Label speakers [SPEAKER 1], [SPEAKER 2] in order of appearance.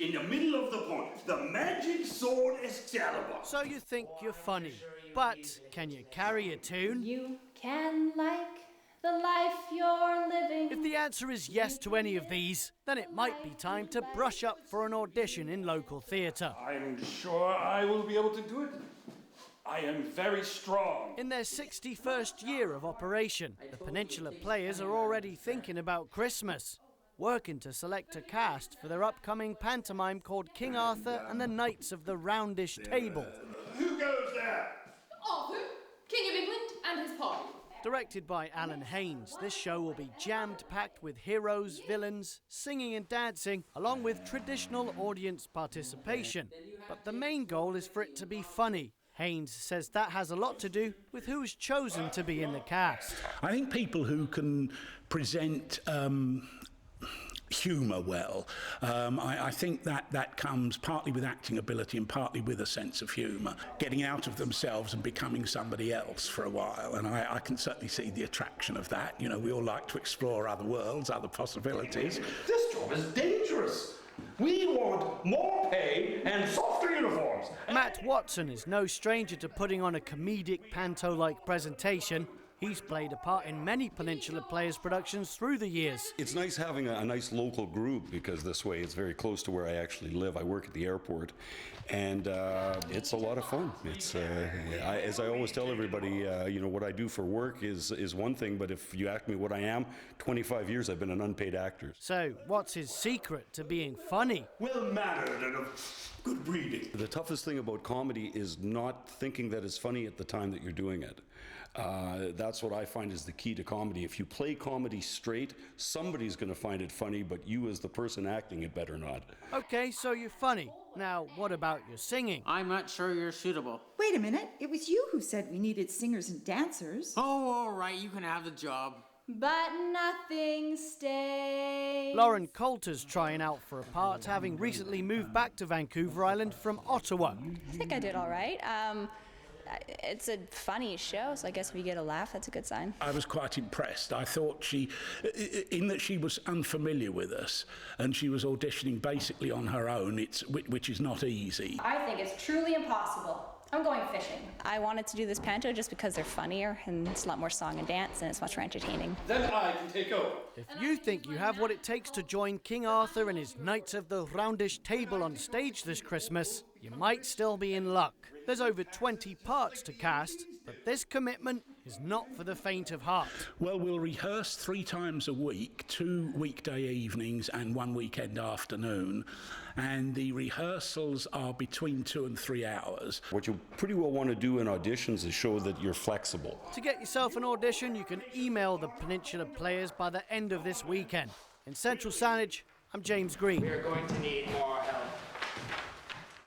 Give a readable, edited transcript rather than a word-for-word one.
[SPEAKER 1] in the middle of the pond, the magic sword Excalibur.
[SPEAKER 2] So you think you're funny, but can you carry a tune?
[SPEAKER 3] You can like the life you're living.
[SPEAKER 2] If the answer is yes to any of these, then it might be time to brush up for an audition in local theatre.
[SPEAKER 4] I'm sure I will be able to do it. I am very strong.
[SPEAKER 2] In their 61st year of operation, the Peninsula Players are already thinking about Christmas, working to select a cast for their upcoming pantomime called King Arthur and the Knights of the Roundish Table.
[SPEAKER 1] Who goes there?
[SPEAKER 5] Arthur, King of England and his party.
[SPEAKER 2] Directed by Alan Haynes, this show will be jammed-packed with heroes, villains, singing and dancing, along with traditional audience participation. But the main goal is for it to be funny. Haynes says that has a lot to do with who's chosen to be in the cast.
[SPEAKER 6] I think people who can present humour well. I think that comes partly with acting ability and partly with a sense of humour, getting out of themselves and becoming somebody else for a while. And I can certainly see the attraction of that. You know, we all like to explore other worlds, other possibilities.
[SPEAKER 1] This job is dangerous. We want more pay and softer uniforms.
[SPEAKER 2] Matt Watson is no stranger to putting on a comedic panto-like presentation. He's played a part in many Peninsula Players productions through the years.
[SPEAKER 7] It's nice having a nice local group because this way it's very close to where I actually live. I work at the airport, and it's a lot of fun. It's as I always tell everybody, what I do for work is one thing, but if you ask me what I am, 25 years I've been an unpaid actor.
[SPEAKER 2] So, what's his secret to being funny?
[SPEAKER 1] Well-mannered and of good breeding.
[SPEAKER 7] The toughest thing about comedy is not thinking that it's funny at the time that you're doing it. That's what I find is the key to comedy. If you play comedy straight, somebody's going to find it funny, but you as the person acting it better not.
[SPEAKER 2] Okay, so you're funny. Now, what about your singing?
[SPEAKER 8] I'm not sure you're suitable.
[SPEAKER 9] Wait a minute, it was you who said we needed singers and dancers.
[SPEAKER 8] Oh, all right, you can have the job.
[SPEAKER 3] But nothing stays.
[SPEAKER 2] Lauren Coulter's trying out for a part, having recently moved back to Vancouver Island from Ottawa.
[SPEAKER 10] I think I did all right. It's a funny show, so I guess if you get a laugh, that's a good sign.
[SPEAKER 6] I was quite impressed. I thought she was unfamiliar with us, and she was auditioning basically on her own, which is not easy.
[SPEAKER 3] I think it's truly impossible. I'm going fishing.
[SPEAKER 10] I wanted to do this panto just because they're funnier, and it's a lot more song and dance, and it's much more entertaining.
[SPEAKER 4] Then I can take over.
[SPEAKER 2] If you think you have what it takes to join King Arthur and his Knights of the Roundish Table on stage this Christmas, you might still be in luck. There's over 20 parts to cast, but this commitment is not for the faint of heart.
[SPEAKER 6] Well, we'll rehearse 3 times a week, 2 weekday evenings and 1 weekend afternoon, and the rehearsals are between 2 and 3 hours.
[SPEAKER 7] What you pretty well want to do in auditions is show that you're flexible.
[SPEAKER 2] To get yourself an audition, you can email the Peninsula Players by the end of this weekend. In Central Saanich, I'm James Green.
[SPEAKER 8] We're going to need more